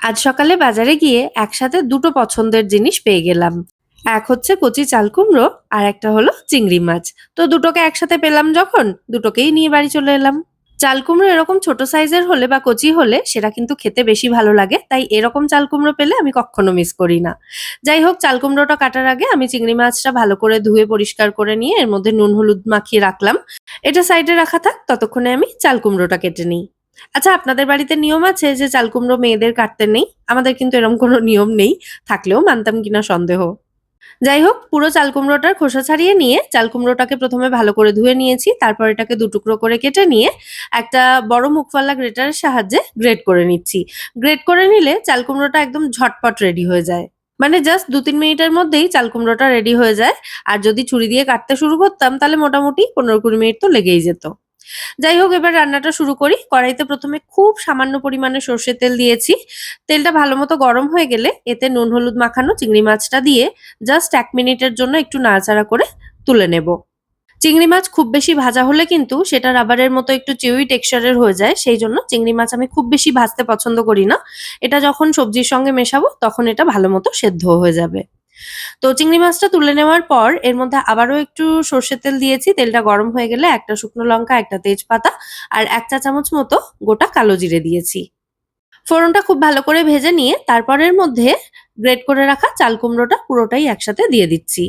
আজ সকালে বাজারে গিয়ে একসাথে দুটো পছন্দের জিনিস পেয়ে গেলাম। এক হচ্ছে কচি চাল কুমড়ো, আর একটা হলো চিংড়ি মাছ। তো দুটোকে একসাথে পেলাম যখন, দুটোকেই নিয়ে বাড়ি চলে এলাম। চাল কুমড়ো এরকম ছোট সাইজের হলে বা কচি হলে সেটা কিন্তু খেতে বেশি ভালো লাগে, তাই এরকম চাল কুমড়ো পেলে আমি কখনো মিস করি না। যাই হোক, চাল কুমড়োটা কাটার আগে আমি চিংড়ি মাছটা ভালো করে ধুয়ে পরিষ্কার করে নিয়ে এর মধ্যে নুন হলুদ মাখিয়ে রাখলাম। এটা সাইডে রাখা থাক, ততক্ষণে আমি চাল কুমড়োটা কেটে নিই। আচ্ছা, আপনাদের বাড়িতে নিয়ম আছে যে চাল কুমড়ো মেয়েদের কাটতে নেই? আমাদের কিন্তু এরকম কোনো নিয়ম নেই, থাকলেও মানতাম কিনা সন্দেহ। যাই হোক, পুরো চাল কুমড়োটার খোসা ছাড়িয়ে নিয়ে চাল কুমড়োটাকে প্রথমে ভালো করে ধুয়ে নিয়েছি, তারপর এটাকে দুটুকরো করে কেটে নিয়ে একটা বড় মুখওয়ালা গ্রেটারের সাহায্যে গ্রেট করে নিচ্ছি। গ্রেট করে নিলে চাল কুমড়োটা একদম ঝটপট রেডি হয়ে যায়। মানে জাস্ট ২-৩ মিনিটের মধ্যেই চাল কুমড়োটা রেডি হয়ে যায়। আর যদি ছুরি দিয়ে কাটতে শুরু করতাম তাহলে মোটামুটি ১৫-২০ মিনিট তো লেগেই যেত। যাই হোক, এবার রান্নাটা শুরু করি। কড়াইতে প্রথমে খুব সামান্য পরিমাণে সর্ষের তেল দিয়েছি। তেলটা ভালোমতো গরম হয়ে গেলে এতে নুন হলুদ মাখানো চিংড়ি মাছটা দিয়ে জাস্ট ১ মিনিটের জন্য একটু নাড়াচাড়া করে তুলে নেব। চিংড়ি মাছ খুব বেশি ভাজা হলে কিন্তু সেটা রাবারের মতো একটু চেউই টেক্সচারের হয়ে যায়। সেইজন্য চিংড়ি মাছ আমি খুব বেশি ভাজতে পছন্দ করি না। এটা যখন সবজির সঙ্গে মেশাবো তখন এটা ভালোমতো সেদ্ধ হয়ে যাবে। তো চিংড়ি মাছটা তুলে নেওয়ার পর এর মধ্যে আবারও একটু সর্ষের তেল দিয়েছি। তেলটা গরম হয়ে গেলে একটা শুকনো লঙ্কা, একটা তেজপাতা আর ১ চা চামচ মতো গোটা কালো জিরে দিয়েছি। ফোড়নটা খুব ভালো করে ভেজে নিয়ে তারপর এর মধ্যে গ্রেট করে রাখা চাল কুমড়োটা পুরোটাই একসাথে দিয়ে দিচ্ছি।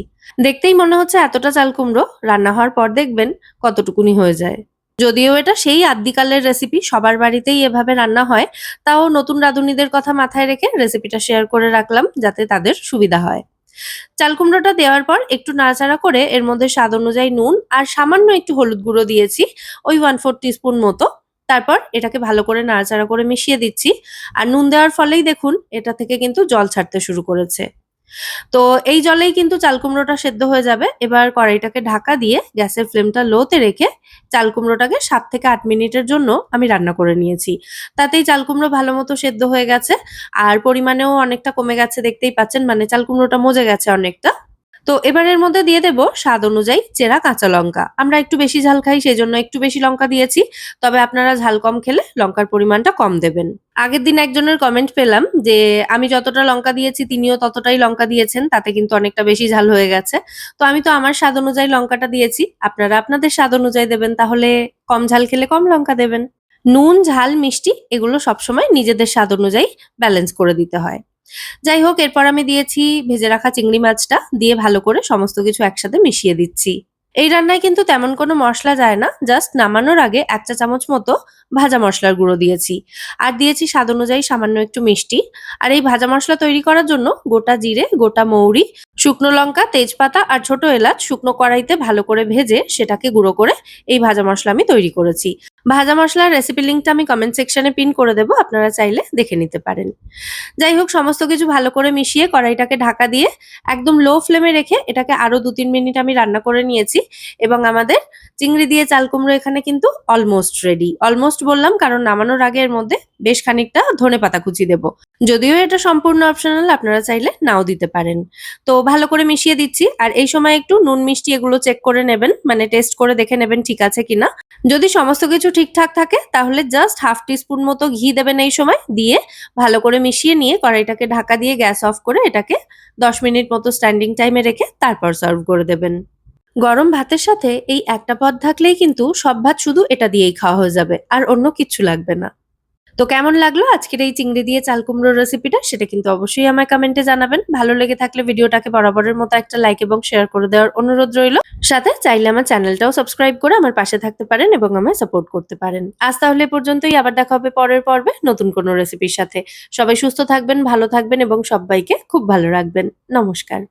দেখতেই মনে হচ্ছে এতটা চাল কুমড়ো, রান্না হওয়ার পর দেখবেন কতটুকুনি হয়ে যায়। যদিও এটা সেই আদ্যিকালের রেসিপি, সবার বাড়িতেই এভাবে রান্না হয়। তাও নতুন রাঁধুনিদের কথা মাথায় রেখে রেসিপিটা শেয়ার করে রাখলাম যাতে তাদের সুবিধা হয়। চাল কুমড়োটা দেওয়ার পর একটু নাড়াচাড়া করে এর মধ্যে স্বাদ অনুযায়ী নুন আর সামান্য একটু হলুদ গুঁড়ো দিয়েছি, ওই 1/4 টিস্পুন মতো। তারপর এটাকে ভালো করে নাড়াচাড়া করে মিশিয়ে দিচ্ছি। আর নুন দেওয়ার ফলেই দেখুন এটা থেকে কিন্তু জল ছাড়তে শুরু করেছে। তো এই জলেই কিন্তু চাল কুমড়োটা সেদ্ধ হয়ে যাবে। এবার কড়াইটাকে ঢাকা দিয়ে গ্যাসের ফ্লেমটা লোতে রেখে চাল কুমড়োটাকে ৭ থেকে ৮ মিনিটের জন্য আমি রান্না করে নিয়েছি। তাতেই চাল কুমড়ো ভালো মতো সেদ্ধ হয়ে গেছে। আর পরিমাণেও অনেকটা কমে গেছে, দেখতেই পাচ্ছেন, মানে চাল কুমড়োটা মজে গেছে অনেকটা। তো এবার এর মধ্যে দিয়ে দেব স্বাদ অনুযায়ী চেরা কাঁচা লঙ্কা। আমরা একটু বেশি ঝাল খাই, সেজন্য একটু বেশি লঙ্কা দিয়েছি। তবে আপনারা ঝাল কম খেলে লঙ্কার পরিমাণটা কম দেবেন। আগের দিন একজনের কমেন্ট পেলাম যে আমি যতটা লঙ্কা দিয়েছি তিনিও ততটাই লঙ্কা দিয়েছেন, তাতে কিন্তু অনেকটা বেশি ঝাল হয়ে গেছে। তো আমি তো আমার স্বাদ অনুযায়ী লঙ্কাটা দিয়েছি, আপনারা আপনাদের স্বাদ অনুযায়ী দেবেন, তাহলে কম ঝাল খেলে কম লঙ্কা দেবেন। নুন, ঝাল, মিষ্টি এগুলো সবসময় নিজেদের স্বাদ অনুযায়ী ব্যালেন্স করে দিতে হয়। যাই হোক, এরপর আমি দিয়েছি ভেজে রাখা চিংড়ি মাছটা, দিয়ে ভালো করে সমস্ত কিছু একসাথে মিশিয়ে দিচ্ছি। এই রান্নায় কিন্তু তেমন কোনো মসলা যায় না, জাস্ট নামানোর আগে ১ চা চামচ মতো ভাজা মসলার গুঁড়ো দিয়েছি। আর দিয়েছি স্বাদ অনুযায়ী সামান্য একটু মিষ্টি। আর এই ভাজা মসলা তৈরি করার জন্য গোটা জিরে, গোটা মৌরি, শুকনো লঙ্কা, তেজপাতা আর ছোট এলাচ শুকনো কড়াইতে ভালো করে ভেজে সেটাকে গুঁড়ো করে এই ভাজা মসলা আমি তৈরি করেছি। ভাজা মসলার রেসিপি লিঙ্কটা আমি কমেন্ট সেকশনে পিন করে দেবো, আপনারা চাইলে দেখে নিতে পারেন। যাই হোক, সমস্ত কিছু ভালো করে মিশিয়ে কড়াইটাকে ঢাকা দিয়ে একদম লো ফ্লেমে রেখে এটাকে আরো ২-৩ মিনিট আমি রান্না করে নিয়েছি। এবং আমাদের চিংড়ি দিয়ে চাল কুমড়ো এখানে কিন্তু অলমোস্ট রেডি। অলমোস্ট বললাম কারণ নামানোর আগে এর মধ্যে বেশ খানিকটা ধনেপাতা কুচি দেব। যদিও এটা সম্পূর্ণ অপশনাল, আপনারা চাইলে নাও দিতে পারেন। তো ভালো করে মিশিয়ে দিচ্ছি। আর এই সময় একটু নুন মিষ্টি এগুলো চেক করে নেবেন, মানে টেস্ট করে দেখে নেবেন ঠিক আছে কিনা। যদি সমস্ত কিছু ঠিকঠাক থাকে তাহলে জাস্ট 1/2 টিস্পুন মতো ঘি দেবেন এই সময়, দিয়ে ভালো করে মিশিয়ে নিয়ে কড়াইটাকে ঢাকা দিয়ে গ্যাস অফ করে এটাকে ১০ মিনিট মতো স্ট্যান্ডিং টাইমে রেখে তারপর সার্ভ করে দেবেন। গরম ভাতের সাথে এই একটা পদ থাকলেই কিন্তু সব ভাত শুধু এটা দিয়েই খাওয়া হয়ে যাবে, আর অন্য কিচ্ছু লাগবে না। তো কেমন লাগলো আজকের এই চিংড়ি দিয়ে চাল কুমড়োর রেসিপিটা, সেটা কিন্তু অবশ্যই আমায় কমেন্টে জানাবেন। ভালো লেগে থাকলে ভিডিওটাকে বরাবরের মতো একটা লাইক এবং শেয়ার করে দেওয়ার অনুরোধ রইল। সাথে চাইলে আমার চ্যানেলটাও সাবস্ক্রাইব করে আমার পাশে থাকতে পারেন এবং আমায় সাপোর্ট করতে পারেন। আজ তাহলে এ পর্যন্তই, আবার দেখা হবে পরের পর্বে নতুন কোনো রেসিপির সাথে। সবাই সুস্থ থাকবেন, ভালো থাকবেন এবং সব্বাইকে খুব ভালো রাখবেন। নমস্কার।